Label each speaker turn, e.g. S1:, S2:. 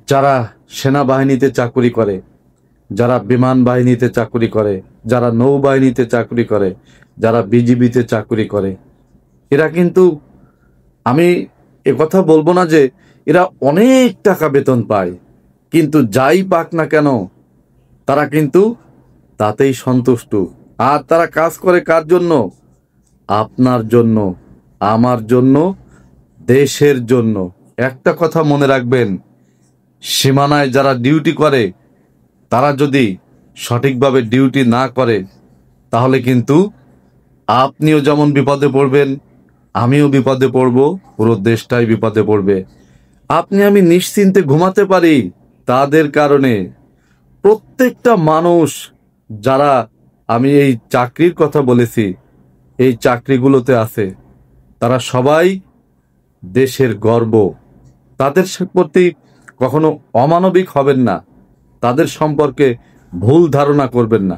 S1: যারা সেনাবাহিনীতে চাকরি করে, যারা বিমান বাহিনীতে চাকরি করে, যারা নৌবাহিনীতে চাকরি করে, যারা বিজিবিতে চাকরি করে, এরা কিন্তু, আমি কথা বলবো না যে এরা অনেক টাকা বেতন পায়, কিন্তু যাই পাক না কেন তারা কিন্তু তাতেই সন্তুষ্ট। আর তারা কাজ করে কার জন্য? আপনার জন্য, আমার জন্য, দেশের জন্য। একটা কথা মনে রাখবেন, সীমানায় যারা ডিউটি করে তারা যদি সঠিকভাবে ডিউটি না করে তাহলে কিন্তু আপনিও যেমন বিপদে পড়বেন, আমিও বিপদে পড়ব, পুরো দেশটাই বিপদে পড়বে। আপনি আমি নিশ্চিন্তে ঘুমাতে পারি তাদের কারণে। প্রত্যেকটা মানুষ যারা, আমি এই চাকরির কথা বলেছি, এই চাকরিগুলোতে আছে, তারা সবাই দেশের গর্ব। তাদের প্রতি কখনো অমানবিক হবেন না, তাদের সম্পর্কে ভুল ধারণা করবেন না।